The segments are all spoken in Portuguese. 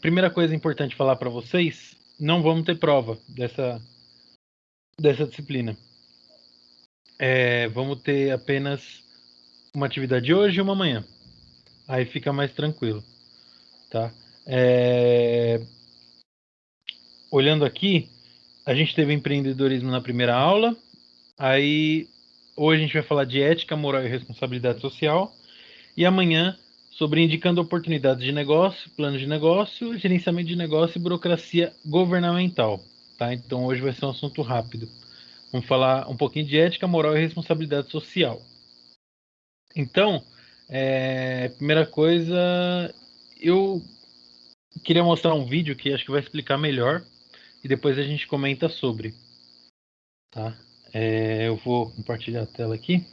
Primeira coisa importante falar para vocês, não vamos ter prova dessa disciplina. Vamos ter apenas uma atividade hoje e uma amanhã. Aí fica mais tranquilo, tá? Olhando aqui, a gente teve empreendedorismo na primeira aula. Aí hoje a gente vai falar de ética, moral e responsabilidade social. E amanhã sobre indicando oportunidades de negócio, plano de negócio, gerenciamento de negócio e burocracia governamental, tá? Então hoje vai ser um assunto rápido. Vamos falar um pouquinho de ética, moral e responsabilidade social. Então, primeira coisa, eu queria mostrar um vídeo que acho que vai explicar melhor e depois a gente comenta sobre, tá? Eu vou compartilhar a tela aqui.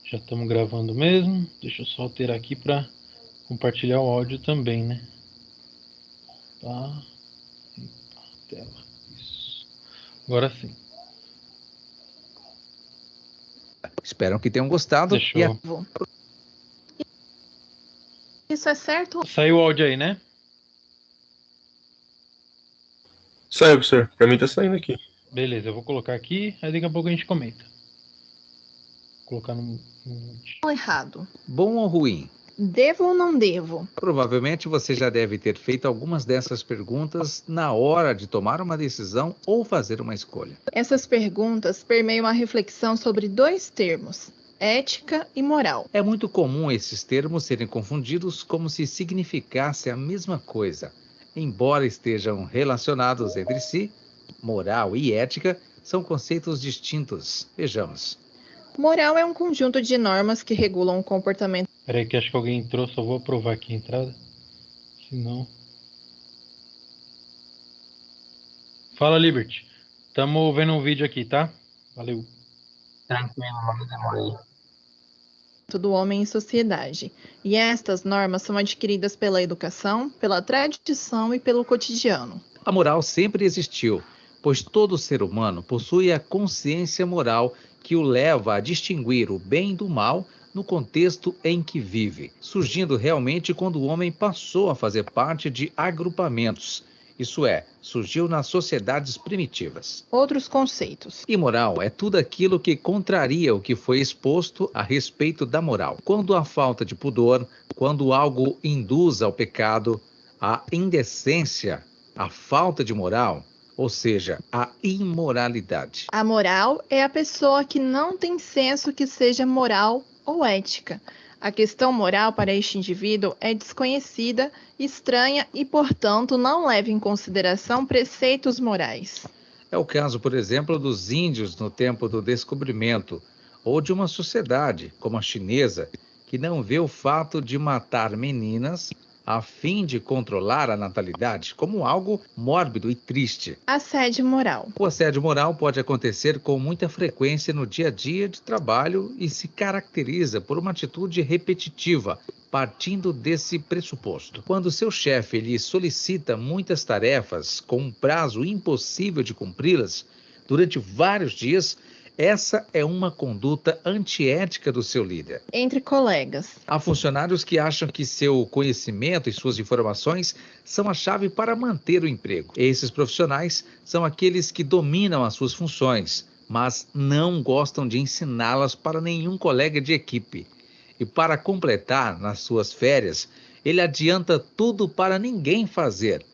Já estamos gravando mesmo. Deixa eu só alterar aqui para compartilhar o áudio também, né? Tá. Tela. Isso. Agora sim. Espero que tenham gostado. Deixa eu... Isso é certo? Saiu o áudio aí, né? Saiu, professor. Pra mim tá saindo aqui. Beleza, eu vou colocar aqui, aí daqui a pouco a gente comenta. Vou colocar no... Errado. Bom ou ruim? Devo ou não devo? Provavelmente você já deve ter feito algumas dessas perguntas na hora de tomar uma decisão ou fazer uma escolha. Essas perguntas permeiam a reflexão sobre dois termos: ética e moral. É muito comum esses termos serem confundidos como se significasse a mesma coisa. Embora estejam relacionados entre si, moral e ética são conceitos distintos. Vejamos. Moral é um conjunto de normas que regulam o comportamento. Peraí que acho que alguém entrou, só vou aprovar aqui a entrada. Senão... Fala, Liberty. Tamo vendo um vídeo aqui, tá? Valeu. Tranquilo, não demorei. Do homem em sociedade. E estas normas são adquiridas pela educação, pela tradição e pelo cotidiano. A moral sempre existiu, pois todo ser humano possui a consciência moral que o leva a distinguir o bem do mal no contexto em que vive, surgindo realmente quando o homem passou a fazer parte de agrupamentos. Isso é, surgiu nas sociedades primitivas. Outros conceitos. Imoral é tudo aquilo que contraria o que foi exposto a respeito da moral. Quando há falta de pudor, quando algo induz ao pecado, a indecência, a falta de moral, ou seja, a imoralidade. A moral é a pessoa que não tem senso que seja moral ou ética. A questão moral para este indivíduo é desconhecida, estranha e, portanto, não leva em consideração preceitos morais. É o caso, por exemplo, dos índios no tempo do descobrimento, ou de uma sociedade, como a chinesa, que não vê o fato de matar meninas a fim de controlar a natalidade como algo mórbido e triste. Assédio moral. O assédio moral pode acontecer com muita frequência no dia a dia de trabalho e se caracteriza por uma atitude repetitiva, partindo desse pressuposto. Quando seu chefe lhe solicita muitas tarefas com um prazo impossível de cumpri-las durante vários dias, essa é uma conduta antiética do seu líder. Entre colegas. Há funcionários que acham que seu conhecimento e suas informações são a chave para manter o emprego. Esses profissionais são aqueles que dominam as suas funções, mas não gostam de ensiná-las para nenhum colega de equipe. E para completar, nas suas férias, ele adianta tudo para ninguém fazer.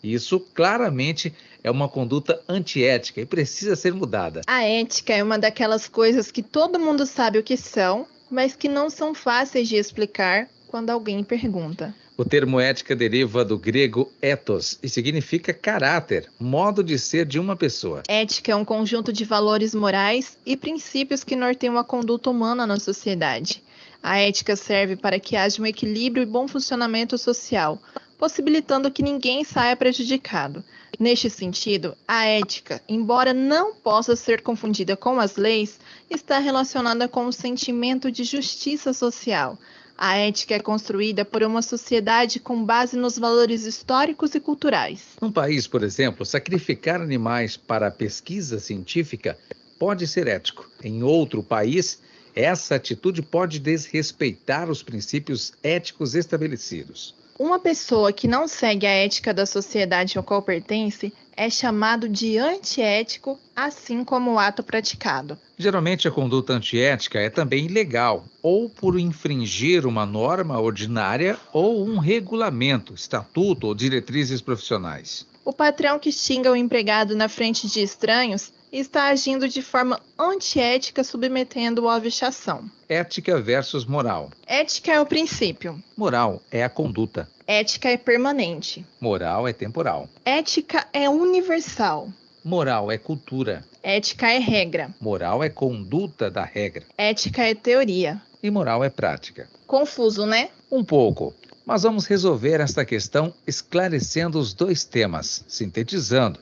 Isso claramente é uma conduta antiética e precisa ser mudada. A ética é uma daquelas coisas que todo mundo sabe o que são, mas que não são fáceis de explicar quando alguém pergunta. O termo ética deriva do grego ethos e significa caráter, modo de ser de uma pessoa. Ética é um conjunto de valores morais e princípios que norteiam a conduta humana na sociedade. A ética serve para que haja um equilíbrio e bom funcionamento social, possibilitando que ninguém saia prejudicado. Neste sentido, a ética, embora não possa ser confundida com as leis, está relacionada com o sentimento de justiça social. A ética é construída por uma sociedade com base nos valores históricos e culturais. Num país, por exemplo, sacrificar animais para a pesquisa científica pode ser ético. Em outro país, essa atitude pode desrespeitar os princípios éticos estabelecidos. Uma pessoa que não segue a ética da sociedade ao qual pertence é chamado de antiético, assim como o ato praticado. Geralmente, a conduta antiética é também ilegal, ou por infringir uma norma ordinária ou um regulamento, estatuto ou diretrizes profissionais. O patrão que xinga o empregado na frente de estranhos está agindo de forma antiética, submetendo-o à vexação. Ética versus moral. Ética é o princípio. Moral é a conduta. Ética é permanente. Moral é temporal. Ética é universal. Moral é cultura. Ética é regra. Moral é conduta da regra. Ética é teoria. E moral é prática. Confuso, né? Um pouco. Mas vamos resolver esta questão esclarecendo os dois temas, sintetizando.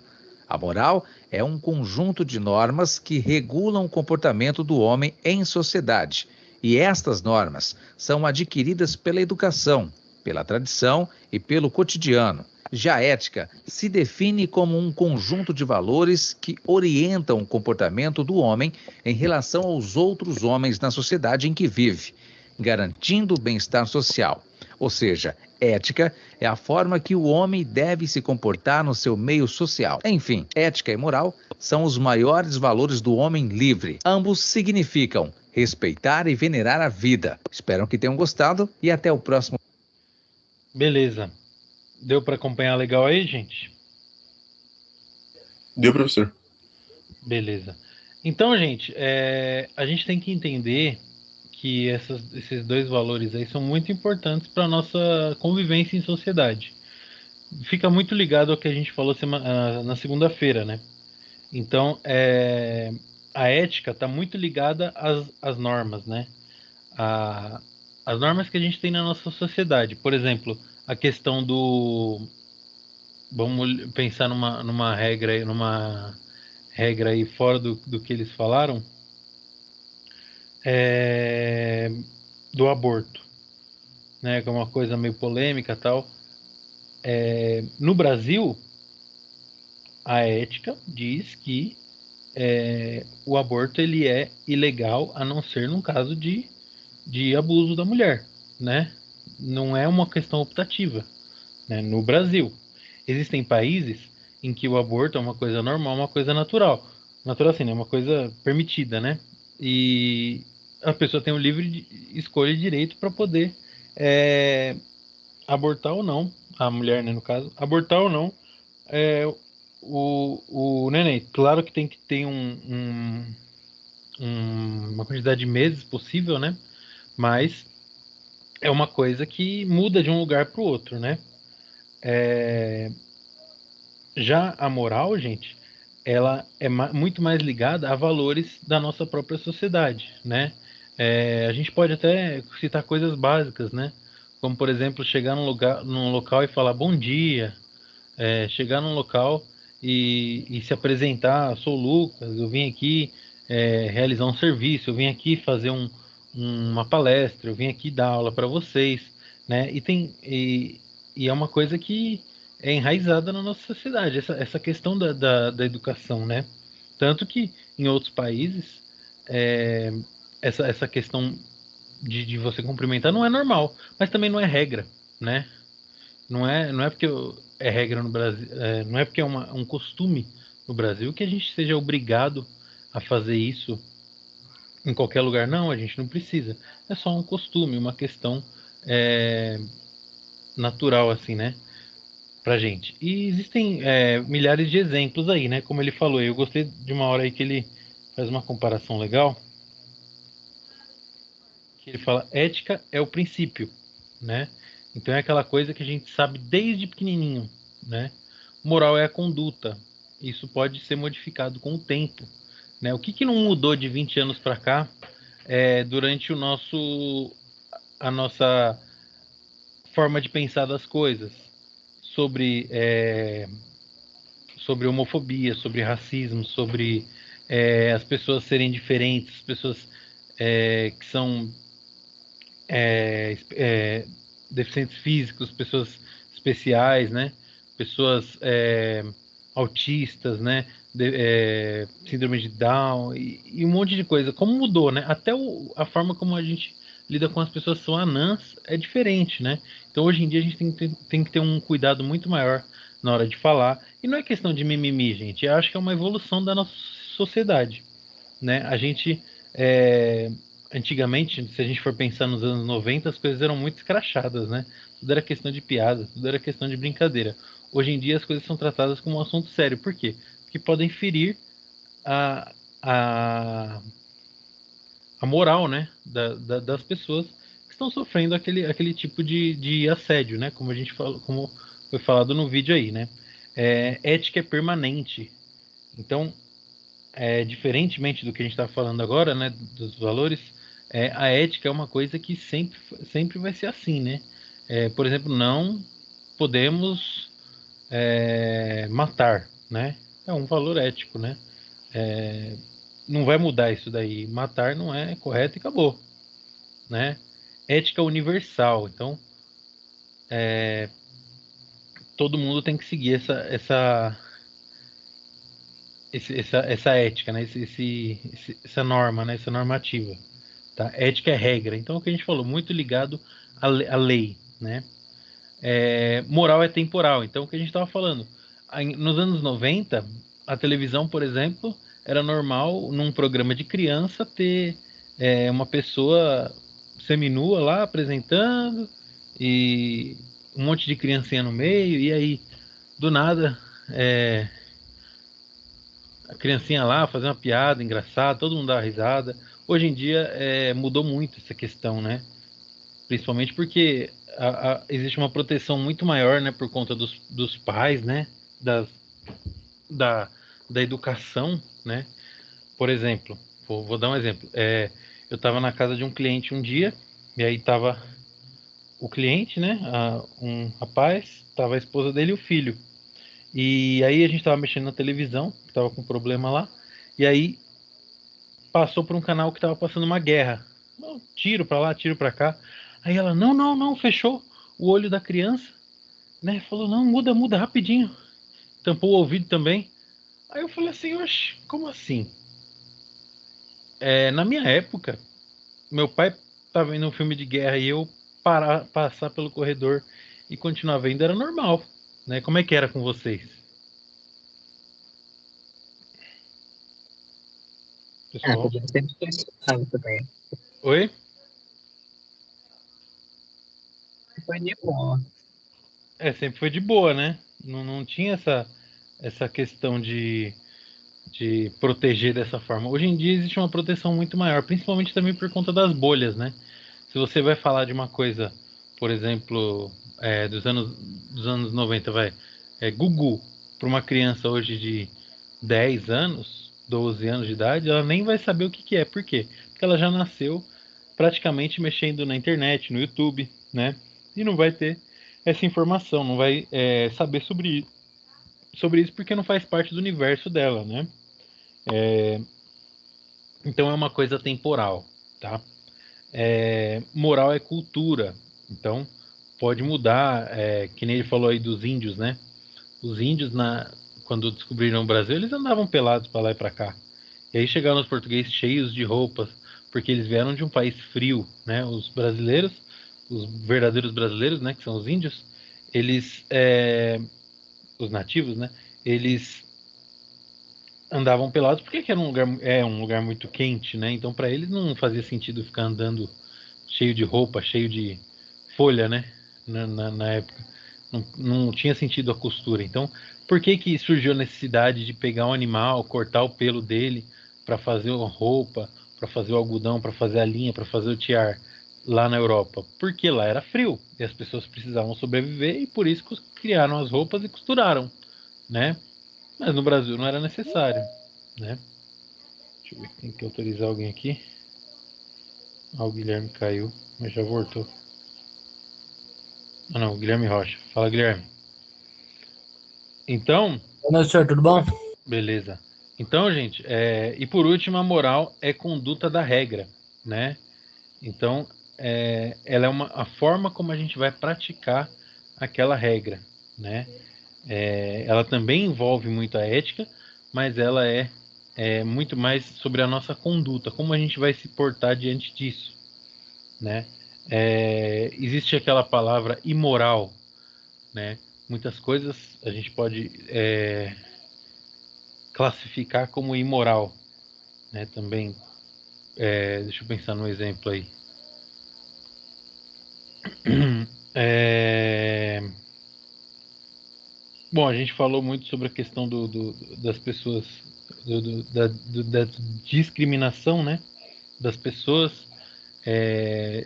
A moral é um conjunto de normas que regulam o comportamento do homem em sociedade. E estas normas são adquiridas pela educação, pela tradição e pelo cotidiano. Já a ética se define como um conjunto de valores que orientam o comportamento do homem em relação aos outros homens na sociedade em que vive, garantindo o bem-estar social. Ou seja, ética é a forma que o homem deve se comportar no seu meio social. Enfim, ética e moral são os maiores valores do homem livre. Ambos significam respeitar e venerar a vida. Espero que tenham gostado e até o próximo. Beleza. Deu para acompanhar legal aí, gente? Deu, professor. Beleza. Então, gente, a gente tem que entender que esses dois valores aí são muito importantes para a nossa convivência em sociedade. Fica muito ligado ao que a gente falou na segunda-feira, né? Então, a ética está muito ligada às normas, né? As normas que a gente tem na nossa sociedade. Por exemplo, a questão do... Vamos pensar numa regra aí fora do que eles falaram, do aborto, né? Que é uma coisa meio polêmica e tal. No Brasil, a ética diz que o aborto ele é ilegal a não ser num caso de abuso da mulher, né? Não é uma questão optativa, né? No Brasil, existem países em que o aborto é uma coisa normal, uma coisa natural. Natural assim, né? Uma coisa permitida, né? E a pessoa tem o livre escolha e direito para poder abortar ou não, a mulher, né, no caso, abortar ou não o neném. Claro que tem que ter uma quantidade de meses possível, né? Mas é uma coisa que muda de um lugar para o outro, né? Já a moral, gente, ela é muito mais ligada a valores da nossa própria sociedade, né? A gente pode até citar coisas básicas, né? Como, por exemplo, chegar num local e falar bom dia, chegar num local e se apresentar, sou o Lucas, eu vim aqui realizar um serviço, eu vim aqui fazer uma palestra, eu vim aqui dar aula para vocês, né? E é uma coisa que é enraizada na nossa sociedade, essa questão da educação, né? Tanto que em outros países essa questão de você cumprimentar não é normal, mas também não é regra, né? Não é porque é regra no Brasil, não é porque é um costume no Brasil que a gente seja obrigado a fazer isso em qualquer lugar. Não, a gente não precisa. É só um costume, uma questão natural, assim, né? Pra gente. E existem milhares de exemplos aí, né? Como ele falou, eu gostei de uma hora aí que ele faz uma comparação legal, que ele fala, ética é o princípio, né? Então é aquela coisa que a gente sabe desde pequenininho, né? Moral é a conduta. Isso pode ser modificado com o tempo, né? O que não mudou de 20 anos para cá durante a nossa forma de pensar das coisas, sobre homofobia, sobre racismo, sobre as pessoas serem diferentes, as pessoas que são deficientes físicos, pessoas especiais, né? Pessoas autistas, né? Síndrome de Down e um monte de coisa. Como mudou, né? Até a forma como a gente lida com as pessoas que são anãs é diferente, né? Então hoje em dia a gente tem que ter um cuidado muito maior na hora de falar. E não é questão de mimimi, gente. Eu acho que é uma evolução da nossa sociedade, né? A gente, antigamente, se a gente for pensar nos anos 90, as coisas eram muito escrachadas, né? Tudo era questão de piada, tudo era questão de brincadeira. Hoje em dia as coisas são tratadas como um assunto sério. Por quê? Porque podem ferir a, a, a moral, né, das pessoas que estão sofrendo aquele tipo de assédio, né, como a gente falou, como foi falado no vídeo aí, né. Ética é permanente. Então, diferentemente do que a gente está falando agora, né, dos valores, a ética é uma coisa que sempre vai ser assim, né. Por exemplo, não podemos matar, né. É um valor ético, né. Não vai mudar isso daí. Matar não é correto e acabou, né? Ética universal. Então, todo mundo tem que seguir essa ética, né? Essa norma, né? Essa normativa. Tá? Ética é regra. Então, o que a gente falou, muito ligado à lei, né? Moral é temporal. Então, o que a gente estava falando, nos anos 90, a televisão, por exemplo, era normal num programa de criança ter uma pessoa seminua lá apresentando e um monte de criancinha no meio, e aí, do nada, a criancinha lá fazer uma piada engraçada, todo mundo dá uma risada. Hoje em dia mudou muito essa questão, né? Principalmente porque existe uma proteção muito maior, né, por conta dos pais, né, das, da, da educação, né. Por exemplo, vou dar um exemplo. Eu estava na casa de um cliente um dia, e aí estava o cliente, né, um rapaz, estava a esposa dele e o filho. E aí a gente estava mexendo na televisão, estava com problema lá, e aí passou por um canal que estava passando uma guerra. Tiro para lá, tiro para cá. Aí ela, não, não, não, fechou o olho da criança, né? Falou, não, muda, muda rapidinho. Tampou o ouvido também. Aí eu falei assim, oxe, como assim? Na minha época, meu pai estava vendo um filme de guerra e eu passar pelo corredor e continuar vendo era normal, né? Como é que era com vocês? Pessoal? Comigo sempre foi assim também. Oi? Foi de boa. Sempre foi de boa, né? Não tinha essa questão de proteger dessa forma. Hoje em dia existe uma proteção muito maior, principalmente também por conta das bolhas, né? Se você vai falar de uma coisa, por exemplo, dos anos 90, Gugu, para uma criança hoje de 10 anos, 12 anos de idade, ela nem vai saber o que é. Por quê? Porque ela já nasceu praticamente mexendo na internet, no YouTube, né? E não vai ter essa informação, não vai saber sobre isso porque não faz parte do universo dela, né? Então é uma coisa temporal, tá? Moral é cultura, então pode mudar, que nem ele falou aí dos índios, né? Os índios, quando descobriram o Brasil, eles andavam pelados para lá e para cá. E aí chegaram os portugueses cheios de roupas, porque eles vieram de um país frio, né? Os brasileiros, os verdadeiros brasileiros, né? Que são os índios, eles, os nativos, né? Eles andavam pelados porque que era um lugar muito quente, né? Então para eles não fazia sentido ficar andando cheio de roupa, cheio de folha, né? Na época não tinha sentido a costura. Então por que surgiu a necessidade de pegar um animal, cortar o pelo dele para fazer a roupa, para fazer o algodão, para fazer a linha, para fazer o tiar lá na Europa? Porque lá era frio e as pessoas precisavam sobreviver e por isso criaram as roupas e costuraram, né? Mas no Brasil não era necessário, né? Deixa eu ver, tem que autorizar alguém aqui. O Guilherme caiu, mas já voltou. Ah não, Guilherme Rocha. Fala, Guilherme. Então, Boa noite, senhor, tudo bom? beleza. Então, gente, e por último, a moral é conduta da regra, né? Então, ela é a forma como a gente vai praticar aquela regra, né? Ela também envolve muito a ética, mas ela é muito mais sobre a nossa conduta, como a gente vai se portar diante disso, né? Existe aquela palavra imoral, né? Muitas coisas a gente pode classificar como imoral, né? Também, deixa eu pensar num exemplo aí. Bom, a gente falou muito sobre a questão das pessoas, da discriminação, né? Das pessoas,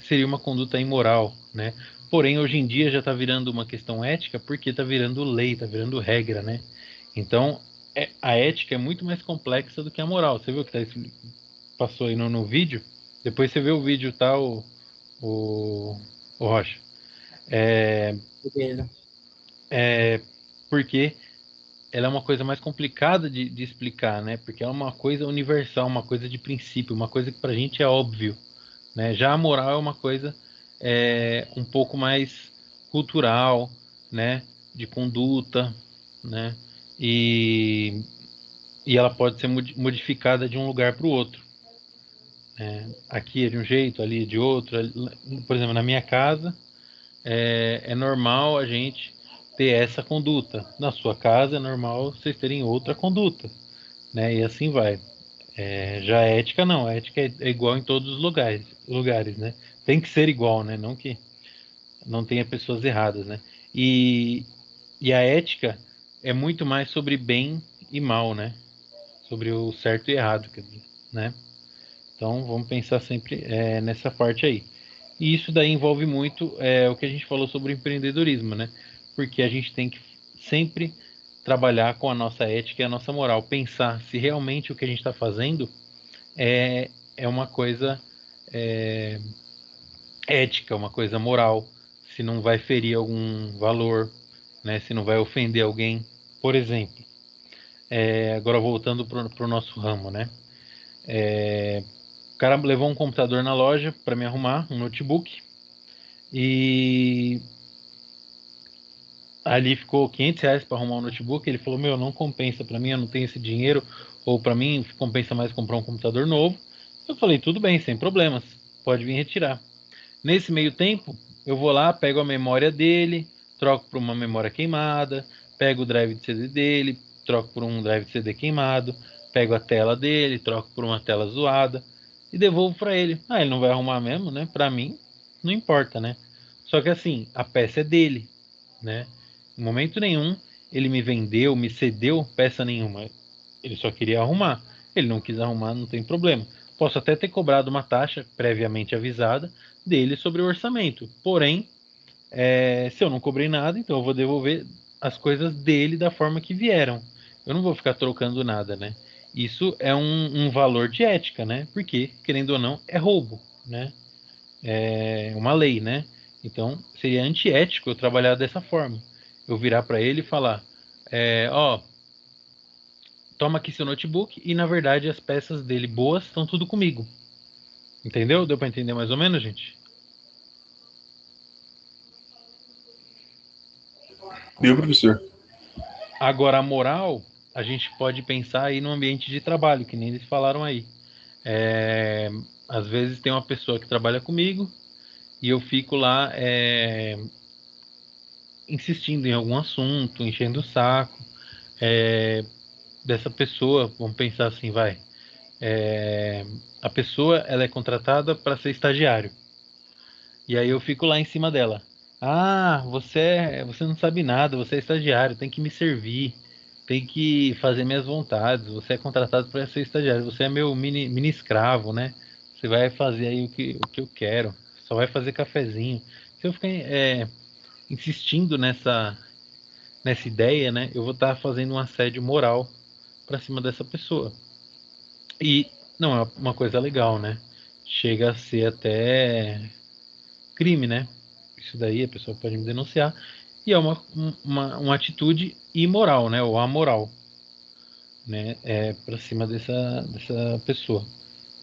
seria uma conduta imoral, né? Porém, hoje em dia já está virando uma questão ética, porque está virando lei, está virando regra, né? Então, a ética é muito mais complexa do que a moral. Você viu que passou aí no vídeo? Depois você vê o vídeo, tá, o Rocha? Beleza. Porque ela é uma coisa mais complicada de explicar, né? Porque é uma coisa universal, uma coisa de princípio, uma coisa que pra gente é óbvio, né? Já a moral é uma coisa um pouco mais cultural, né? De conduta, né? E ela pode ser modificada de um lugar para o outro. Aqui é de um jeito, ali é de outro. Por exemplo, na minha casa é normal a gente ter essa conduta. Na sua casa é normal vocês terem outra conduta, né? E assim vai. Já a ética não, a ética é igual em todos os lugares, né? Tem que ser igual, né? Não que não tenha pessoas erradas, né? E a ética é muito mais sobre bem e mal, né? Sobre o certo e errado, quer dizer, né? Então vamos pensar sempre nessa parte aí. E isso daí envolve muito o que a gente falou sobre o empreendedorismo, né? Porque a gente tem que sempre trabalhar com a nossa ética e a nossa moral, pensar se realmente o que a gente está fazendo é uma coisa ética, uma coisa moral, se não vai ferir algum valor, né? Se não vai ofender alguém, por exemplo. Agora voltando para o nosso ramo, né? O cara levou um computador na loja para me arrumar, um notebook, e ali ficou R$ 500 para arrumar um notebook. Ele falou: meu, não compensa para mim, eu não tenho esse dinheiro, ou para mim compensa mais comprar um computador novo. Eu falei: tudo bem, sem problemas, pode vir retirar. Nesse meio tempo, eu vou lá, pego a memória dele, troco por uma memória queimada, pego o drive de CD dele, troco por um drive de CD queimado, pego a tela dele, troco por uma tela zoada e devolvo para ele. Ele não vai arrumar mesmo, né? Para mim, não importa, né? Só que assim, a peça é dele, né? Em momento nenhum ele me vendeu, me cedeu peça nenhuma. Ele só queria arrumar. Ele não quis arrumar, não tem problema. Posso até ter cobrado uma taxa previamente avisada dele sobre o orçamento. Porém, se eu não cobrei nada, então eu vou devolver as coisas dele da forma que vieram. Eu não vou ficar trocando nada, né? Isso é um valor de ética, né? Porque, querendo ou não, é roubo, né? É uma lei, né? Então, seria antiético eu trabalhar dessa forma. Eu virar para ele e falar: ó, toma aqui seu notebook e, na verdade, as peças dele boas estão tudo comigo. Entendeu? Deu para entender mais ou menos, gente? Deu, professor. Agora, a moral, a gente pode pensar aí no ambiente de trabalho, que nem eles falaram aí. Às vezes tem uma pessoa que trabalha comigo e eu fico lá insistindo em algum assunto, enchendo o saco dessa pessoa. Vamos pensar assim, vai. A pessoa ela é contratada para ser estagiário. E aí eu fico lá em cima dela. Você não sabe nada, você é estagiário, tem que me servir, tem que fazer minhas vontades. Você é contratado para ser estagiário, você é meu mini escravo, né? Você vai fazer aí o que eu quero, só vai fazer cafezinho. Se eu ficar insistindo nessa ideia, né, eu vou estar fazendo um assédio moral para cima dessa pessoa. E não é uma coisa legal, né? Chega a ser até crime, né? Isso daí a pessoa pode me denunciar. E é uma atitude imoral, né? Ou amoral, né? Para cima dessa pessoa.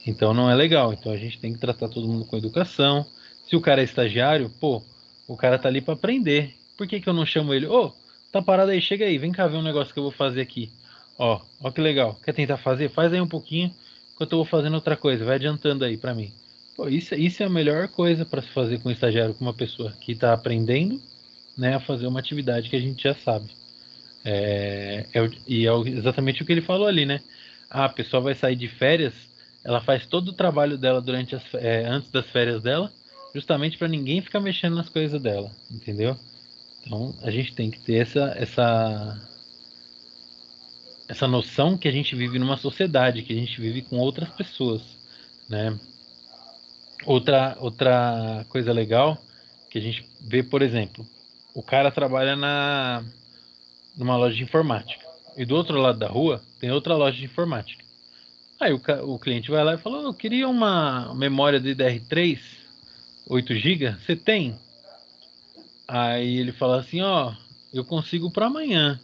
Então não é legal. Então a gente tem que tratar todo mundo com educação. Se o cara é estagiário, pô, o cara tá ali para aprender. Por que eu não chamo ele? Ô, tá parado aí, chega aí, vem cá ver um negócio que eu vou fazer aqui. Ó que legal. Quer tentar fazer? Faz aí um pouquinho, enquanto eu vou fazendo outra coisa. Vai adiantando aí para mim. Pô, isso é a melhor coisa para se fazer com um estagiário, com uma pessoa que está aprendendo, né, a fazer uma atividade que a gente já sabe. Exatamente o que ele falou ali, né? A pessoa vai sair de férias, ela faz todo o trabalho dela antes das férias dela, justamente para ninguém ficar mexendo nas coisas dela, entendeu? Então a gente tem que ter essa noção que a gente vive numa sociedade, que a gente vive com outras pessoas, né? Outra coisa legal que a gente vê, por exemplo, o cara trabalha numa loja de informática. E do outro lado da rua tem outra loja de informática. Aí o cliente vai lá e fala: eu queria uma memória DDR3, 8 GB, você tem? Aí ele fala assim: ó, eu consigo para amanhã.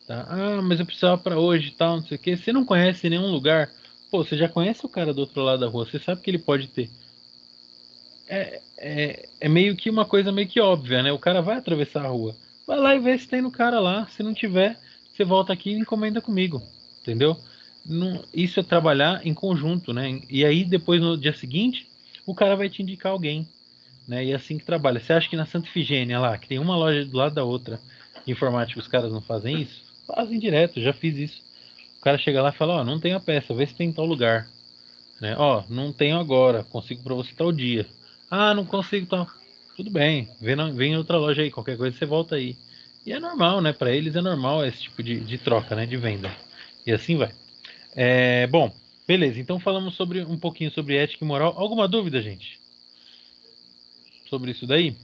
Tá? Ah, mas eu precisava para hoje e tal, não sei o que. Você não conhece nenhum lugar? Pô, você já conhece o cara do outro lado da rua, você sabe que ele pode ter. É meio que uma coisa meio que óbvia, né? O cara vai atravessar a rua. Vai lá e vê se tem no cara lá. Se não tiver, você volta aqui e encomenda comigo. Entendeu? Isso é trabalhar em conjunto, né? E aí, depois, no dia seguinte, o cara vai te indicar alguém. Né? E é assim que trabalha. Você acha que na Santa Ifigênia lá, que tem uma loja do lado da outra, de informática, os caras não fazem isso? Fazem direto, já fiz isso. O cara chega lá e fala: ó, não tem a peça, vê se tem em tal lugar. Né? Ó, não tenho agora, consigo para você tal dia. Ah, não consigo tal. Tudo bem, vem em outra loja aí, qualquer coisa você volta aí. E é normal, né? Para eles é normal esse tipo de troca, né? De venda. E assim vai. Bom, beleza. Então falamos um pouquinho sobre ética e moral. Alguma dúvida, gente? Sobre isso daí?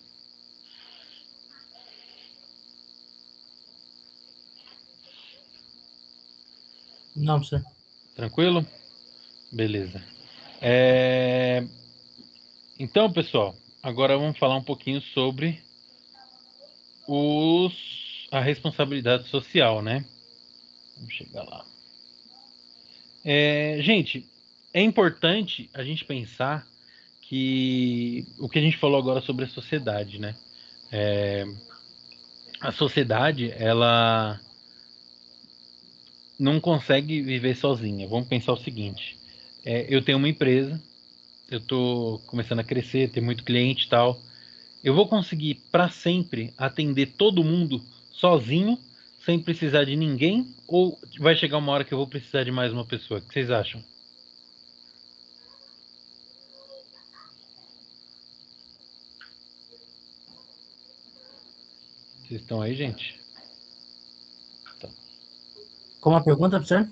Não, professor. Tranquilo? Beleza. É, Então, pessoal, agora vamos falar um pouquinho sobre a responsabilidade social, né? Vamos chegar lá. Gente, é importante a gente pensar que o que a gente falou agora sobre a sociedade, né? A sociedade, ela não consegue viver sozinha. Vamos pensar o seguinte: eu tenho uma empresa, eu estou começando a crescer, ter muito cliente e tal. Eu vou conseguir para sempre atender todo mundo sozinho, sem precisar de ninguém? Ou vai chegar uma hora que eu vou precisar de mais uma pessoa? O que vocês acham? Vocês estão aí, gente? Como a pergunta, professor?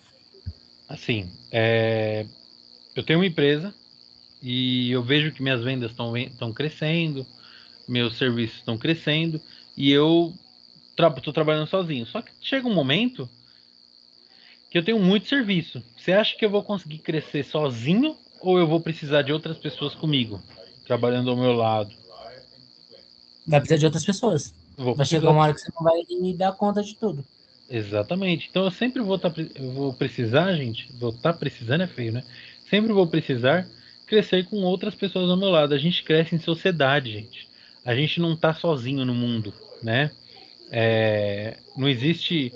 Assim, eu tenho uma empresa e eu vejo que minhas vendas estão crescendo, meus serviços estão crescendo e eu estou trabalhando sozinho. Só que chega um momento que eu tenho muito serviço. Você acha que eu vou conseguir crescer sozinho ou eu vou precisar de outras pessoas comigo, trabalhando ao meu lado? Vai precisar de outras pessoas. Vou Vai chegar precisar. uma hora que você não vai dar conta de tudo. Exatamente. Então eu sempre vou precisar, gente. Vou estar precisando é feio, né? Sempre vou precisar crescer com outras pessoas ao meu lado. A gente cresce em sociedade, gente. A gente não está sozinho no mundo, né? Não existe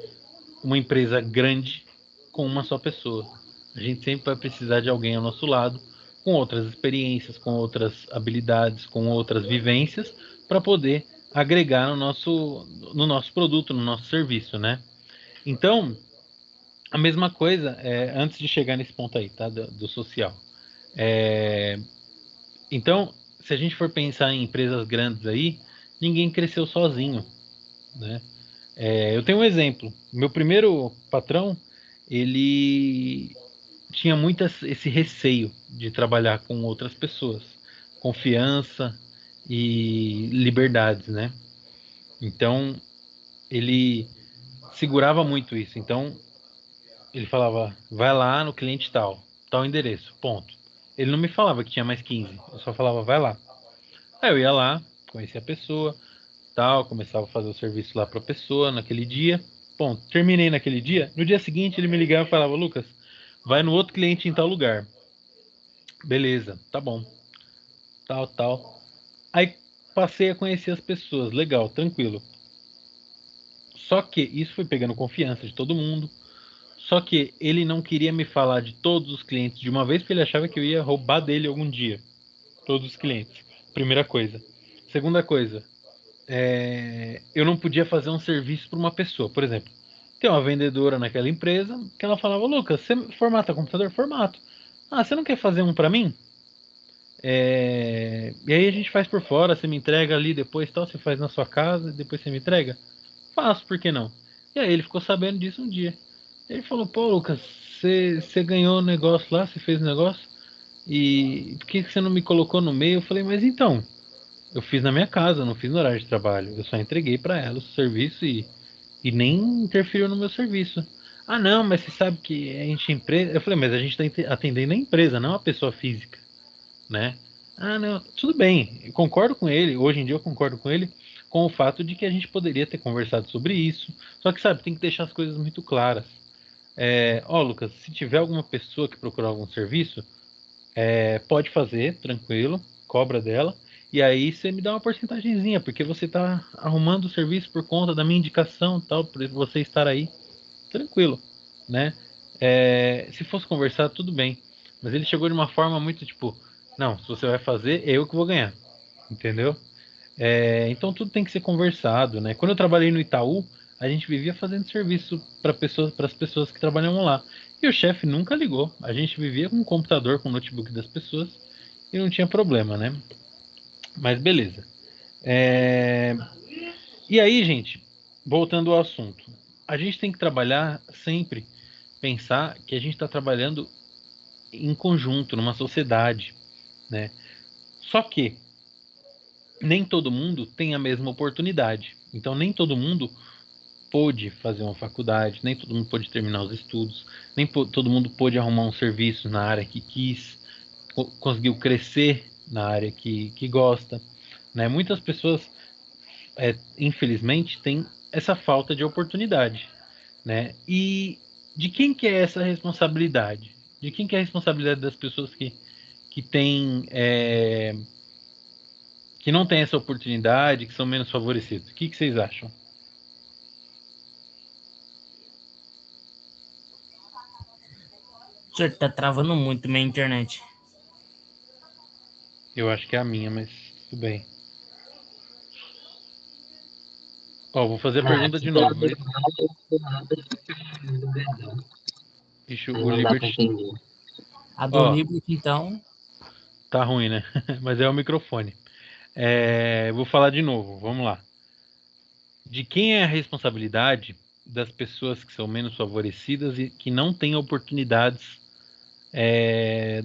uma empresa grande com uma só pessoa. A gente sempre vai precisar de alguém ao nosso lado, com outras experiências, com outras habilidades, com outras vivências, para poder agregar no nosso produto, no nosso serviço, né? Então, a mesma coisa, antes de chegar nesse ponto aí, tá? Do social. É, então, se a gente for pensar em empresas grandes aí, ninguém cresceu sozinho, né? Eu tenho um exemplo. Meu primeiro patrão, ele tinha muito esse receio de trabalhar com outras pessoas, confiança e liberdades, né? Então, ele segurava muito isso. Então, ele falava: vai lá no cliente tal endereço, ponto. Ele não me falava que tinha mais 15, eu só falava: vai lá. Aí eu ia lá, conhecia a pessoa, tal, começava a fazer o serviço lá para a pessoa naquele dia, ponto. Terminei naquele dia, no dia seguinte ele me ligava e falava: Lucas, vai no outro cliente em tal lugar. Beleza, tá bom, tal. Aí passei a conhecer as pessoas, legal, tranquilo. Só que isso foi pegando confiança de todo mundo. Só que ele não queria me falar de todos os clientes de uma vez, porque ele achava que eu ia roubar dele algum dia. Todos os clientes. Primeira coisa. Segunda coisa, eu não podia fazer um serviço para uma pessoa. Por exemplo, tem uma vendedora naquela empresa que ela falava: Lucas, você formata computador? Formato. Ah, você não quer fazer um para mim? E aí a gente faz por fora, você me entrega ali depois, tal, você faz na sua casa, depois você me entrega? Faço, por que não? E aí ele ficou sabendo disso um dia. Ele falou: pô, Lucas, você ganhou o negócio lá, você fez o negócio, e por que você não me colocou no meio? Eu falei: mas então, eu fiz na minha casa, não fiz no horário de trabalho. Eu só entreguei para ela o serviço e nem interferiu no meu serviço. Ah, não, mas você sabe que a gente é empresa. Eu falei: mas a gente está atendendo a empresa, não a pessoa física, né? Ah, não, tudo bem, eu concordo com ele. Hoje em dia eu concordo com ele com o fato de que a gente poderia ter conversado sobre isso. Só que, sabe, tem que deixar as coisas muito claras. Ó, Lucas, se tiver alguma pessoa que procurar algum serviço, pode fazer, tranquilo, cobra dela. E aí você me dá uma porcentagemzinha, porque você está arrumando o serviço por conta da minha indicação, tal, por você estar aí, tranquilo, né? Se fosse conversar, tudo bem. Mas ele chegou de uma forma muito tipo: não, se você vai fazer, eu que vou ganhar, entendeu? Então tudo tem que ser conversado, né? Quando eu trabalhei no Itaú, a gente vivia fazendo serviço para as pessoas que trabalhavam lá. E o chefe nunca ligou. A gente vivia com o computador, com o notebook das pessoas e não tinha problema, né? Mas beleza. É, E aí, gente, voltando ao assunto, a gente tem que trabalhar sempre, pensar que a gente está trabalhando em conjunto, numa sociedade, né? Só que nem todo mundo tem a mesma oportunidade. Então, nem todo mundo pôde fazer uma faculdade, nem todo mundo pôde terminar os estudos, nem todo mundo pôde arrumar um serviço na área que quis, conseguiu crescer na área que gosta, né? Muitas pessoas, infelizmente, têm essa falta de oportunidade, né? E de quem que é essa responsabilidade? De quem que é a responsabilidade das pessoas que têm, que não têm essa oportunidade, que são menos favorecidos? O que vocês acham? Senhor, tá travando muito minha internet. Eu acho que é a minha, mas tudo bem. Ó, vou fazer a pergunta de novo, mas ixi, o Não dá pra Liberty, entender. A do ó, Liberty, então. tá ruim, né? Mas é o microfone. Vou falar de novo, vamos lá. De quem é a responsabilidade das pessoas que são menos favorecidas e que não têm oportunidades,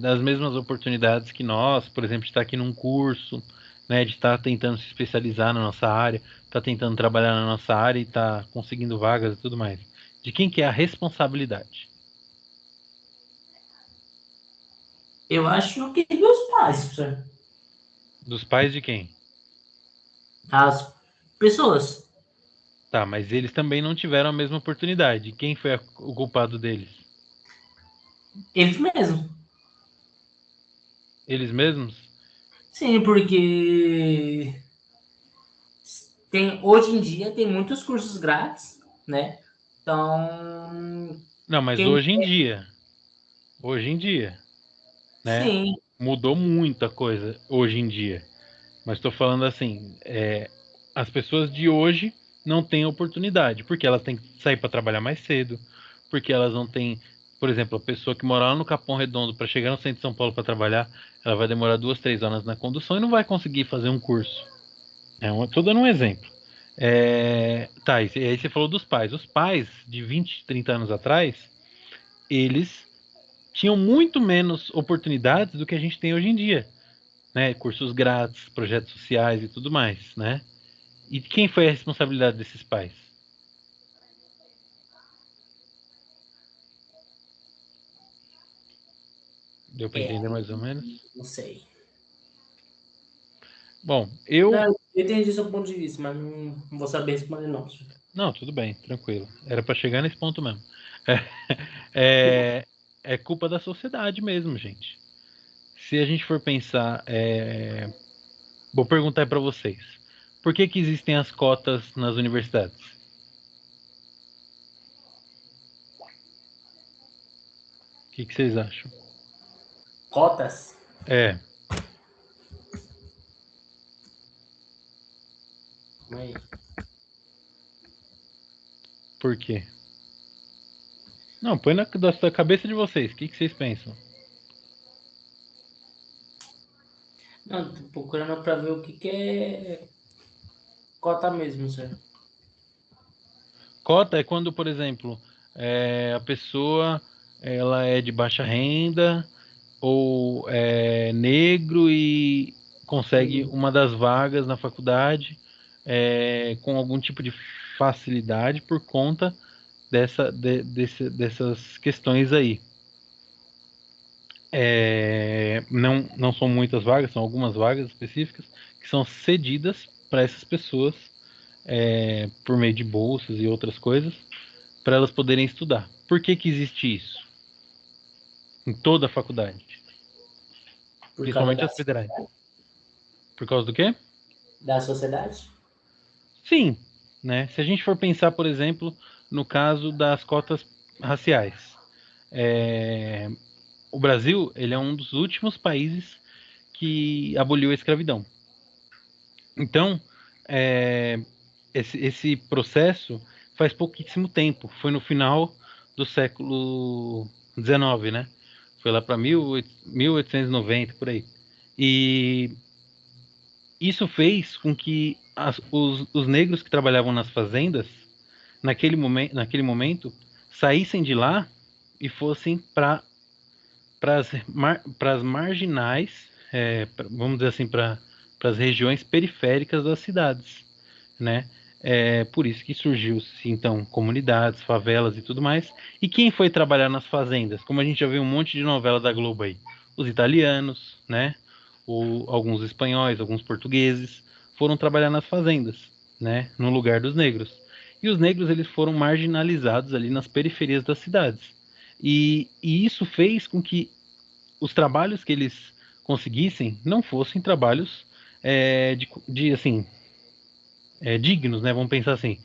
das mesmas oportunidades que nós, por exemplo, de estar aqui num curso, né, de estar tentando se especializar na nossa área, estar tentando trabalhar na nossa área e estar conseguindo vagas e tudo mais. De quem que é a responsabilidade? Eu acho que dos pais, professor. Dos pais de quem? As pessoas. Tá, mas eles também não tiveram a mesma oportunidade. Quem foi o culpado deles? Eles mesmos. Eles mesmos? Sim, porque hoje em dia tem muitos cursos grátis, né? Então, Não, mas quem. hoje em dia, né? Sim, Mudou muita coisa hoje em dia. Mas estou falando assim, as pessoas de hoje não têm oportunidade, porque elas têm que sair para trabalhar mais cedo, porque elas não têm, por exemplo, a pessoa que mora lá no Capão Redondo para chegar no centro de São Paulo para trabalhar, ela vai demorar 2, 3 horas na condução e não vai conseguir fazer um curso. Tô dando um exemplo. Tá, e aí você falou dos pais. Os pais de 20, 30 anos atrás, eles tinham muito menos oportunidades do que a gente tem hoje em dia, né? Cursos grátis, projetos sociais e tudo mais, né? E quem foi a responsabilidade desses pais? Deu para entender mais ou menos? não sei. Bom, eu. Não, eu entendi seu ponto de vista, mas não vou saber responder, não. Não, tudo bem, tranquilo. Era para chegar nesse ponto mesmo. É, é culpa da sociedade mesmo, gente. Se a gente for pensar, vou perguntar para vocês: por que existem as cotas nas universidades? O que vocês acham? Cotas? É, Calma aí. Por quê? Não, põe da cabeça de vocês. O que vocês pensam? Não, tô procurando para ver o que é cota mesmo, senhor. Cota é quando, por exemplo, a pessoa ela é de baixa renda ou é negro e consegue uma das vagas na faculdade com algum tipo de facilidade por conta dessas questões aí. Não são muitas vagas, são algumas vagas específicas que são cedidas para essas pessoas por meio de bolsas e outras coisas, para elas poderem estudar. Por que que existe isso? Em toda a faculdade, Por causa principalmente as federais. Por causa do quê? da sociedade? Sim, né? Se a gente for pensar, por exemplo, no caso das cotas raciais, o Brasil ele é um dos últimos países que aboliu a escravidão. Então, esse processo faz pouquíssimo tempo. Foi no final do século XIX, né? Foi lá para 1890, por aí. E isso fez com que os negros que trabalhavam nas fazendas, naquele momento, saíssem de lá e fossem para as marginais, vamos dizer assim, para as regiões periféricas das cidades, né? Por isso que surgiu-se, então, comunidades, favelas e tudo mais. E quem foi trabalhar nas fazendas? Como a gente já viu um monte de novela da Globo aí. Os italianos, né? Alguns espanhóis, alguns portugueses foram trabalhar nas fazendas, né? No lugar dos negros. E os negros, eles foram marginalizados ali nas periferias das cidades. E isso fez com que os trabalhos que eles conseguissem não fossem trabalhos assim, dignos, né? Vamos pensar assim,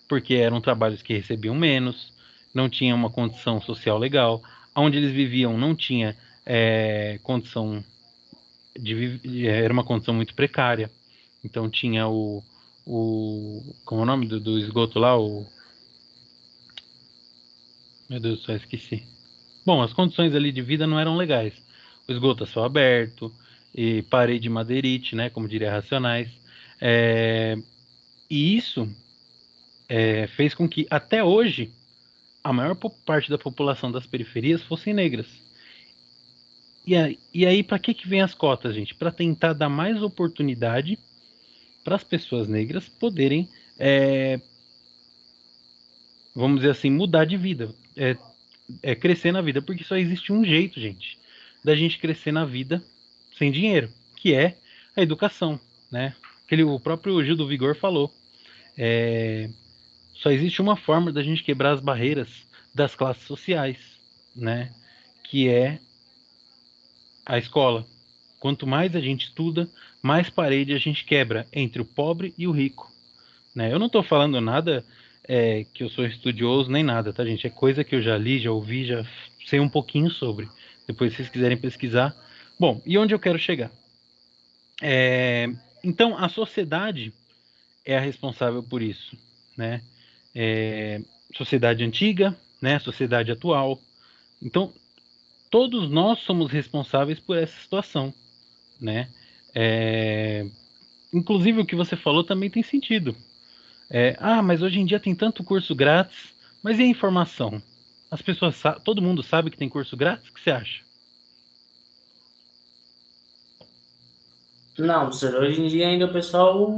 porque eram trabalhos que recebiam menos, não tinha uma condição social legal, onde eles viviam não tinha condição era uma condição muito precária. Então tinha como é o nome do esgoto lá? Meu Deus do céu, esqueci. Bom, as condições ali de vida não eram legais. O esgoto a céu aberto, e parede de madeirite, né? Como diria Racionais. E isso fez com que, até hoje, a maior parte da população das periferias fossem negras. E aí para que vem as cotas, gente? Para tentar dar mais oportunidade para as pessoas negras poderem, vamos dizer assim, mudar de vida, crescer na vida, porque só existe um jeito, gente, da gente crescer na vida sem dinheiro, que é a educação, né? O próprio Gil do Vigor falou. Só existe uma forma da gente quebrar as barreiras das classes sociais, né? Que é a escola. Quanto mais a gente estuda, mais parede a gente quebra entre o pobre e o rico, né? Eu não estou falando nada que eu sou estudioso nem nada, tá, gente? É coisa que eu já li, já ouvi, já sei um pouquinho sobre. Depois, se vocês quiserem pesquisar. Bom, e onde eu quero chegar? Então, a sociedade é a responsável por isso, né? Sociedade antiga, né? Sociedade atual. Então, todos nós somos responsáveis por essa situação, né? Inclusive, o que você falou também tem sentido. Mas hoje em dia tem tanto curso grátis, mas e a informação? As pessoas, todo mundo sabe que tem curso grátis? O que você acha? Não, senhor. Hoje em dia ainda o pessoal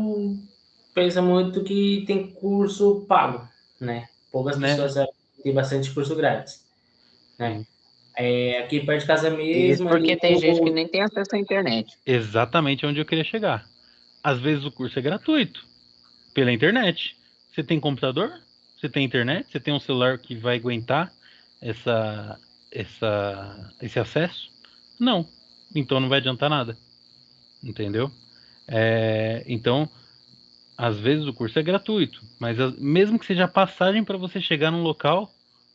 pensa muito que tem curso pago, né? Poucas Né? pessoas sabem que tem bastante curso grátis, né? Sim. Aqui perto de casa Isso mesmo, ali porque tem gente que nem tem acesso à internet. Exatamente onde eu queria chegar. Às vezes o curso é gratuito, pela internet. Você tem computador? Você tem internet? Você tem um celular que vai aguentar esse acesso? Não. Então não vai adiantar nada. Entendeu? Então, às vezes o curso é gratuito, mas mesmo que seja passagem para você chegar num local,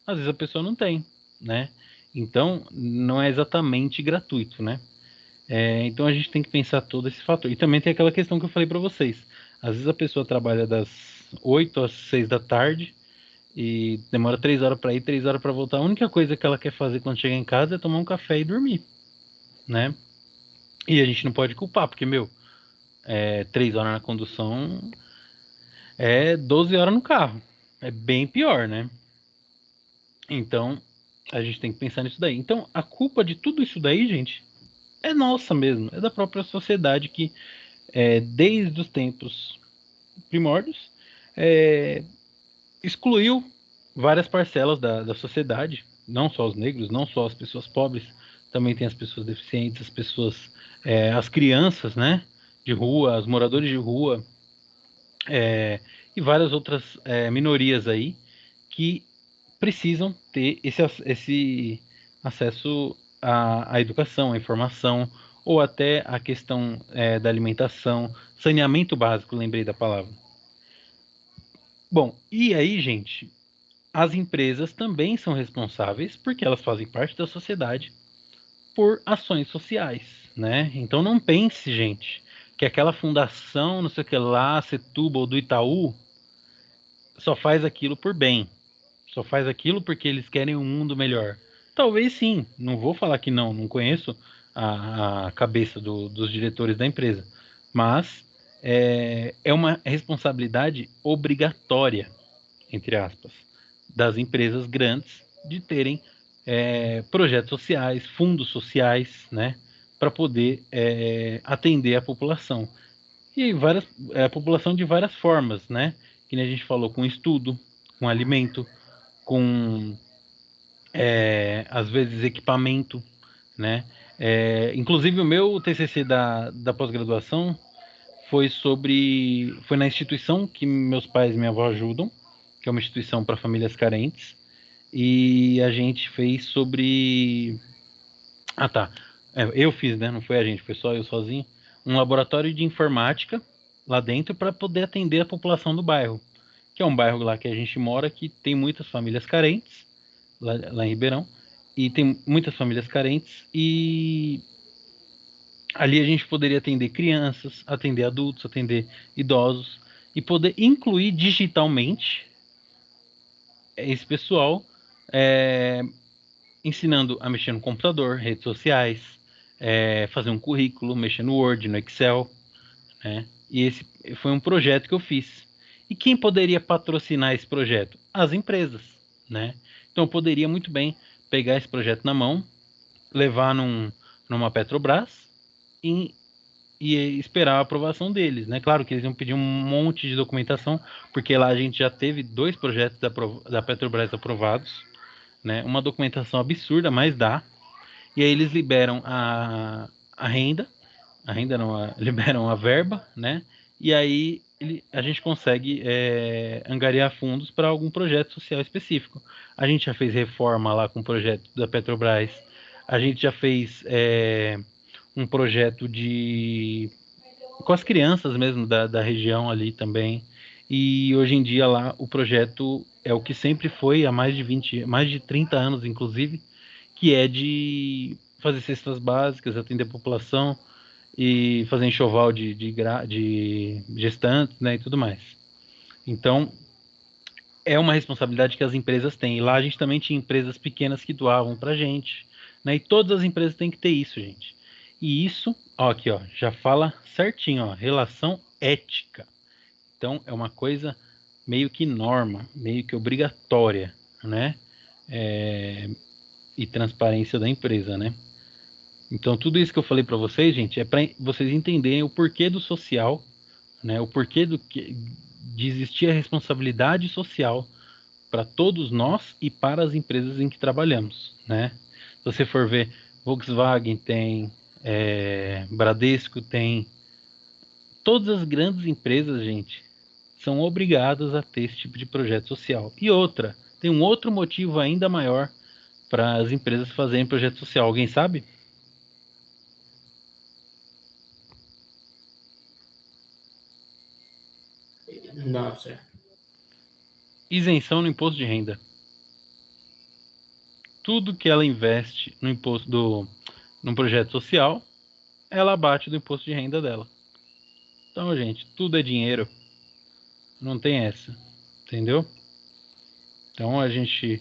às vezes a pessoa não tem, né? Então, não é exatamente gratuito, né? Então a gente tem que pensar todo esse fator. E também tem aquela questão que eu falei para vocês. Às vezes a pessoa trabalha das 8 às 6 da tarde e demora 3 horas para ir, 3 horas para voltar. A única coisa que ela quer fazer quando chega em casa é tomar um café e dormir, né? E a gente não pode culpar, porque, 3 horas na condução é 12 horas no carro. É bem pior, né? Então, a gente tem que pensar nisso daí. Então, a culpa de tudo isso daí, gente, é nossa mesmo. É da própria sociedade que, desde os tempos primórdios, excluiu várias parcelas da sociedade. Não só os negros, não só as pessoas pobres. Também tem as pessoas deficientes, as pessoas... as crianças, né? De rua, os moradores de rua. E várias outras minorias aí que precisam ter esse acesso à educação, à informação, ou até a questão da alimentação, saneamento básico, lembrei da palavra. Bom, e aí, gente, as empresas também são responsáveis, porque elas fazem parte da sociedade, por ações sociais, né? Então não pense, gente, que aquela fundação, não sei o que lá, Setúbal do Itaú, só faz aquilo por bem. Só faz aquilo porque eles querem um mundo melhor. Talvez sim, não vou falar que não conheço a cabeça dos diretores da empresa. Mas é uma responsabilidade obrigatória, entre aspas, das empresas grandes de terem projetos sociais, fundos sociais, né, para poder atender a população. E a população de várias formas, né? Que nem a gente falou, com estudo, com alimento, com às vezes equipamento, né? Inclusive o meu TCC da pós-graduação foi na instituição que meus pais e minha avó ajudam, que é uma instituição para famílias carentes, e a gente fez sobre... Ah, tá. Eu fiz, né? Não foi a gente, foi só eu sozinho. Um laboratório de informática lá dentro para poder atender a população do bairro, que é um bairro lá que a gente mora que tem muitas famílias carentes, lá em Ribeirão, e tem muitas famílias carentes, e ali a gente poderia atender crianças, atender adultos, atender idosos, e poder incluir digitalmente esse pessoal, ensinando a mexer no computador, redes sociais, fazer um currículo, mexer no Word, no Excel, né? E esse foi um projeto que eu fiz. E quem poderia patrocinar esse projeto? As empresas, né? Então eu poderia muito bem pegar esse projeto na mão, levar numa Petrobras e esperar a aprovação deles, né? Claro que eles iam pedir um monte de documentação, porque lá a gente já teve 2 projetos da Petrobras aprovados, né? Uma documentação absurda, mas dá. E aí eles liberam a renda não, liberam a verba, né? E aí a gente consegue angariar fundos para algum projeto social específico. A gente já fez reforma lá com o projeto da Petrobras, a gente já fez um projeto com as crianças mesmo da região ali também. E hoje em dia lá o projeto é o que sempre foi há mais de 30 anos, inclusive, que é de fazer cestas básicas, atender a população e fazer enxoval de gestantes, né, e tudo mais. Então, é uma responsabilidade que as empresas têm. E lá a gente também tinha empresas pequenas que doavam pra gente, né? E todas as empresas têm que ter isso, gente. E isso, ó, aqui, ó, já fala certinho, ó, relação ética. Então, é uma coisa meio que norma, meio que obrigatória, né? E transparência da empresa, né? Então, tudo isso que eu falei para vocês, gente, é para vocês entenderem o porquê do social, né? O porquê de existir a responsabilidade social para todos nós e para as empresas em que trabalhamos, né? Se você for ver, Volkswagen tem, Bradesco tem, todas as grandes empresas, gente, são obrigadas a ter esse tipo de projeto social. E outra, tem um outro motivo ainda maior para as empresas fazerem projeto social. Alguém sabe? Não, senhor. Isenção no imposto de renda. Tudo que ela investe num projeto social, ela abate do imposto de renda dela. Então, gente, tudo é dinheiro. Não tem essa, entendeu? Então a gente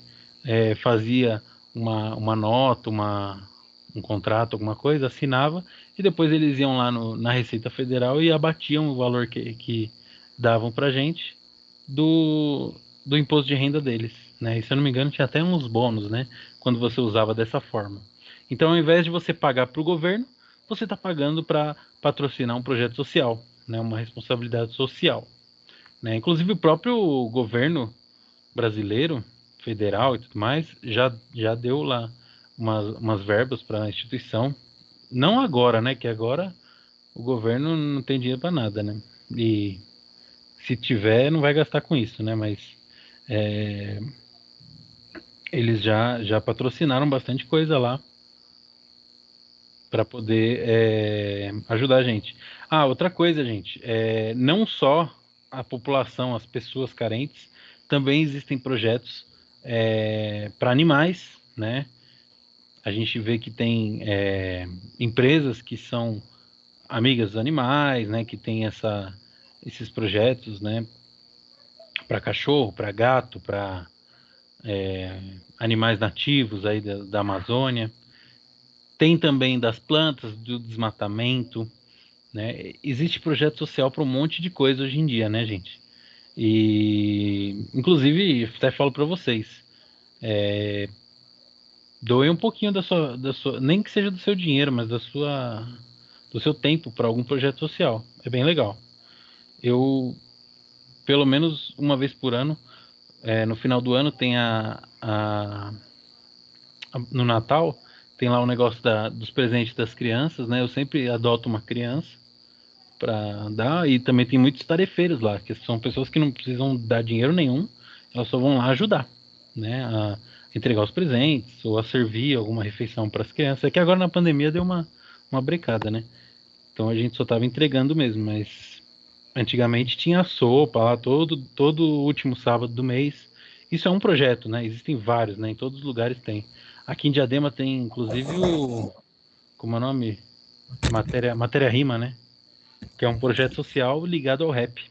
fazia uma nota, um contrato, alguma coisa, assinava e depois eles iam lá na Receita Federal e abatiam o valor que davam pra gente do, do imposto de renda deles, né? E se eu não me engano tinha até uns bônus, né? Quando você usava dessa forma. Então ao invés de você pagar para o governo, você está pagando para patrocinar um projeto social, né? Uma responsabilidade social, né? Inclusive o próprio governo brasileiro, federal e tudo mais, já deu lá umas verbas para a instituição. Não agora, né? Que agora o governo não tem dinheiro para nada, né? E se tiver, não vai gastar com isso, né? Mas é, eles já patrocinaram bastante coisa lá para poder ajudar a gente. Ah, outra coisa, gente, não só a população, as pessoas carentes, também existem projetos para animais, né? A gente vê que tem empresas que são amigas dos animais, né? Que tem esses projetos, né? Para cachorro, para gato, para animais nativos aí da Amazônia. Tem também das plantas, do desmatamento, né? Existe projeto social para um monte de coisa hoje em dia, né, gente? E, inclusive, até falo para vocês, doe um pouquinho da sua, nem que seja do seu dinheiro, mas do seu tempo para algum projeto social. É bem legal. Eu, pelo menos uma vez por ano, no final do ano tem no Natal, tem lá o negócio dos presentes das crianças, né? Eu sempre adoto uma criança para dar, e também tem muitos tarefeiros lá, que são pessoas que não precisam dar dinheiro nenhum, elas só vão lá ajudar, né, a entregar os presentes ou a servir alguma refeição para as crianças. É que agora na pandemia deu uma brecada, né? Então a gente só estava entregando mesmo, mas antigamente tinha sopa lá todo último sábado do mês. Isso é um projeto, né? Existem vários, né? Em todos os lugares tem. Aqui em Diadema tem inclusive como é o nome? Matéria Rima, né? Que é um projeto social ligado ao rap,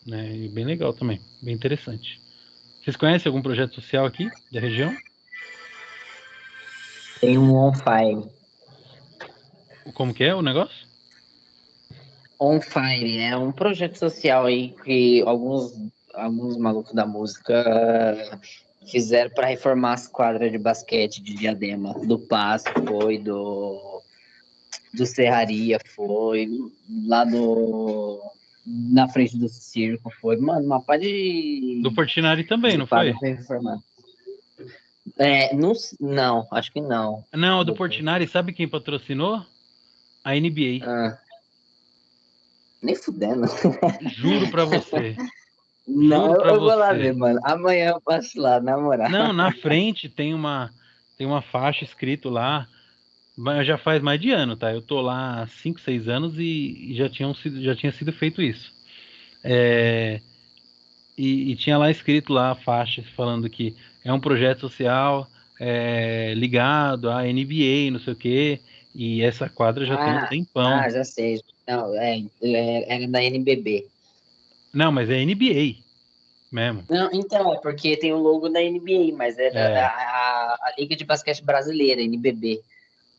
né? E bem legal também, bem interessante. Vocês conhecem algum projeto social aqui da região? Tem um On Fire. Como que é o negócio? On Fire é um projeto social aí que alguns malucos da música fizeram para reformar as quadras de basquete de Diadema. Do Passo foi, do Serraria foi, lá na frente do circo foi. Mano, uma pá Do Portinari também, de não foi? quadra para reformar. Não, acho que não. Não, do Portinari, sabe quem patrocinou? A NBA. Ah, nem fudendo. Juro pra você. Não, Juro pra eu vou lá você. ver, mano. Amanhã eu passo lá, na moral. Não, na frente tem uma faixa escrito lá, mas já faz mais de ano, tá? Eu tô lá há 5, 6 anos e já tinha sido feito isso. É, e tinha lá escrito lá a faixa falando que é um projeto social ligado à NBA, não sei o quê, e essa quadra já tem um tempão. Já sei. Não, era da NBB. Não, mas é NBA mesmo. Não, então, é porque tem o logo da NBA, mas é É. a Liga de Basquete Brasileira, NBB,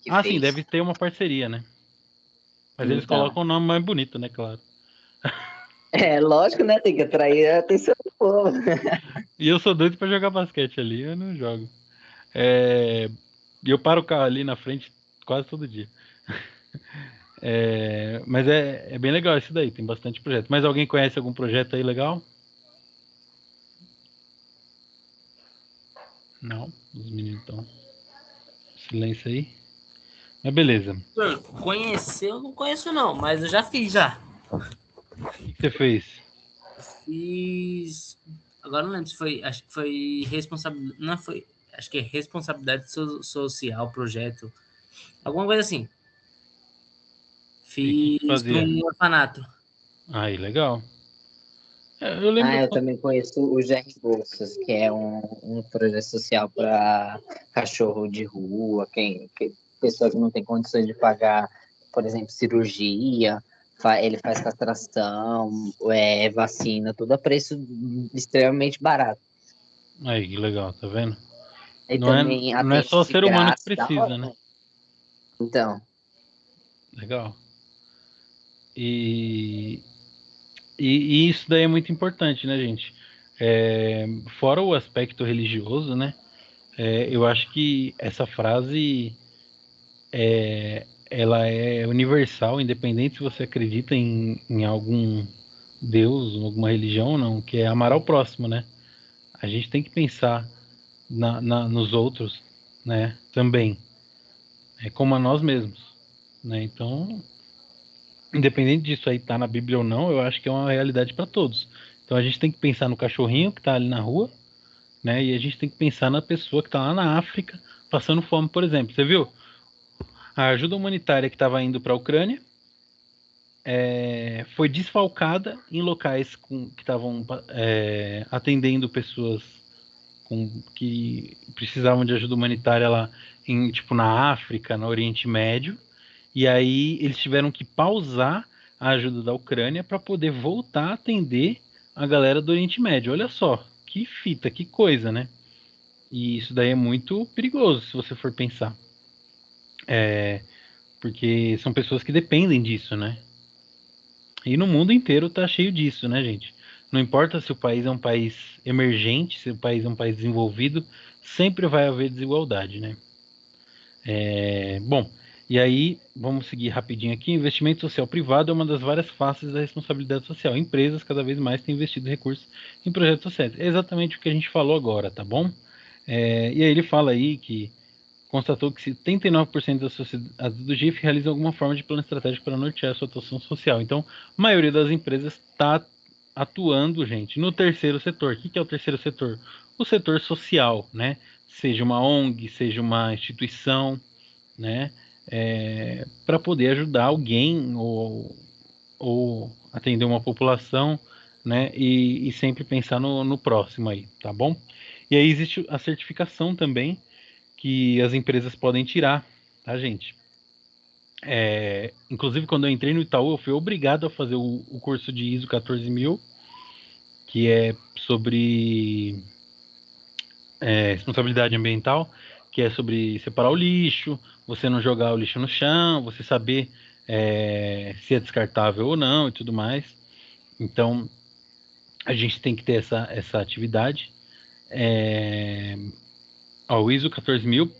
que Ah, sim, fez. deve ter uma parceria, né? Mas eles Então, colocam o nome mais bonito, né? Claro. lógico, né? Tem que atrair a atenção do povo. E eu sou doido pra jogar basquete ali, eu não jogo. E eu paro o carro ali na frente quase todo dia. Mas é bem legal isso daí, tem bastante projeto. Mas alguém conhece algum projeto aí legal? Não, os meninos estão. Silêncio aí. Mas beleza. Conhecer eu não conheço não, mas eu já fiz já. O que você fez? Fiz. Agora não lembro se foi. Acho que foi responsabilidade. Não foi. Acho que é responsabilidade social, projeto. Alguma coisa assim. E o que Fiz para fazia? um orfanato. Aí, legal. Eu lembro. Eu também conheço o GR Bolsas, que é um projeto social para cachorro de rua, pessoa que não tem condições de pagar, por exemplo, cirurgia, Ele faz castração, vacina, tudo a preço extremamente barato. Aí, que legal, tá vendo? E Não é, também não é só o atende de ser humano que graça, da precisa, hora, né? Então, Legal. E, e isso daí é muito importante, né, gente? Fora o aspecto religioso, né? Eu acho que essa frase ela é universal, independente se você acredita em algum Deus, em alguma religião ou não, que é amar ao próximo, né? A gente tem que pensar nos outros, né? Também, como a nós mesmos, né? Então, independente disso aí tá na Bíblia ou não, eu acho que é uma realidade para todos. Então a gente tem que pensar no cachorrinho que tá ali na rua, né? E a gente tem que pensar na pessoa que tá lá na África passando fome, por exemplo. Você viu? A ajuda humanitária que estava indo para a Ucrânia foi desfalcada em locais que estavam atendendo pessoas que precisavam de ajuda humanitária lá, tipo na África, no Oriente Médio. E aí eles tiveram que pausar a ajuda da Ucrânia para poder voltar a atender a galera do Oriente Médio. Olha só, que fita, que coisa, né? E isso daí é muito perigoso se você for pensar. Porque são pessoas que dependem disso, né? E no mundo inteiro tá cheio disso, né, gente? Não importa se o país é um país emergente, se o país é um país desenvolvido, sempre vai haver desigualdade, né? Bom, e aí, vamos seguir rapidinho aqui. Investimento social privado é uma das várias faces da responsabilidade social. Empresas cada vez mais têm investido recursos em projetos sociais. É exatamente o que a gente falou agora, tá bom? E aí ele fala aí que constatou que 79% das sociedades do GIF realizam alguma forma de plano estratégico para nortear a sua atuação social. Então, a maioria das empresas está atuando, gente, no terceiro setor. O que é o terceiro setor? O setor social, né? Seja uma ONG, seja uma instituição, né? Para poder ajudar alguém ou atender uma população, né? E sempre pensar no próximo aí, tá bom? E aí existe a certificação também que as empresas podem tirar, tá, gente? Inclusive, quando eu entrei no Itaú, eu fui obrigado a fazer o curso de ISO 14000, que é sobre responsabilidade ambiental, que é sobre separar o lixo, você não jogar o lixo no chão, você saber se é descartável ou não e tudo mais. Então, a gente tem que ter essa atividade. O ISO 14000,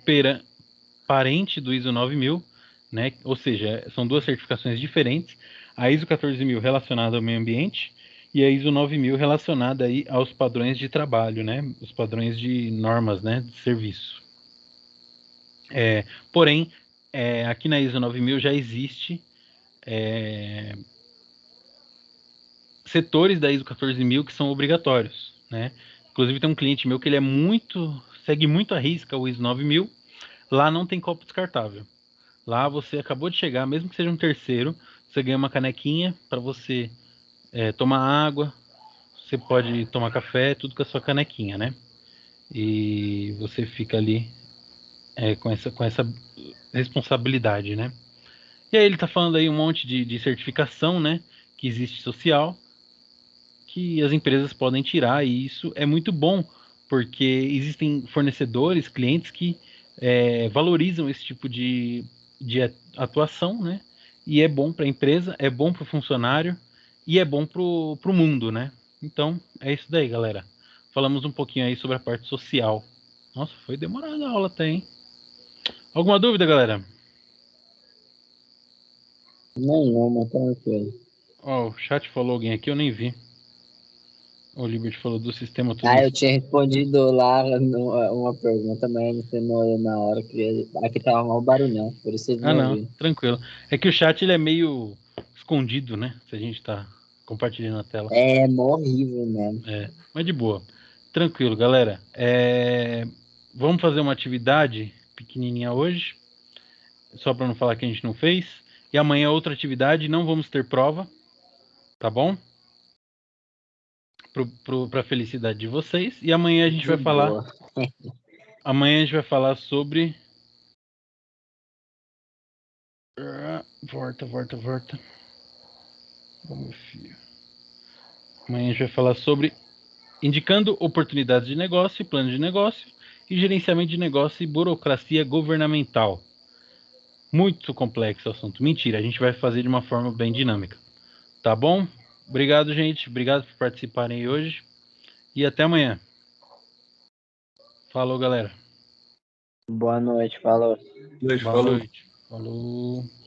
parente do ISO 9000, né? Ou seja, são duas certificações diferentes. A ISO 14000 relacionada ao meio ambiente e a ISO 9000 relacionada aí aos padrões de trabalho, né? Os padrões de normas, né? De serviço. Porém, aqui na ISO 9000 já existe setores da ISO 14000 que são obrigatórios, né? Inclusive tem um cliente meu que ele segue muito à risca o ISO 9000. Lá não tem copo descartável. Lá você acabou de chegar, mesmo que seja um terceiro, você ganha uma canequinha para você tomar água, você pode tomar café, tudo com a sua canequinha, né? E você fica ali com essa responsabilidade, né? E aí ele tá falando aí um monte de certificação, né? Que existe social, que as empresas podem tirar, e isso é muito bom, porque existem fornecedores, clientes que valorizam esse tipo de atuação, né? E é bom para a empresa, é bom para o funcionário e é bom para o mundo, né? Então, é isso daí, galera. Falamos um pouquinho aí sobre a parte social. Nossa, foi demorada a aula até, hein? Alguma dúvida, galera? nenhuma, tranquilo. Ó, o chat falou alguém aqui, eu nem vi. O Liberty falou do sistema todo. Eu tinha respondido lá uma pergunta, mas não foi na hora que aqui tava mal barulhão, por isso vocês Ah, não não, ouviram. tranquilo. É que o chat ele é meio escondido, né? Se a gente tá compartilhando a tela. É mó horrível mesmo. Mas de boa. Tranquilo, galera. Vamos fazer uma atividade pequenininha hoje, só para não falar que a gente não fez. E amanhã outra atividade, não vamos ter prova, tá bom? Para felicidade de vocês. E amanhã a gente vai falar. Boa. Amanhã a gente vai falar sobre. Volta. Ô, meu filho. Amanhã a gente vai falar sobre indicando oportunidades de negócio, plano de negócio e gerenciamento de negócio e burocracia governamental. Muito complexo o assunto. Mentira, a gente vai fazer de uma forma bem dinâmica. Tá bom? Obrigado, gente. Obrigado por participarem aí hoje. E até amanhã. Falou, galera. Boa noite, falou. Boa noite. Falou.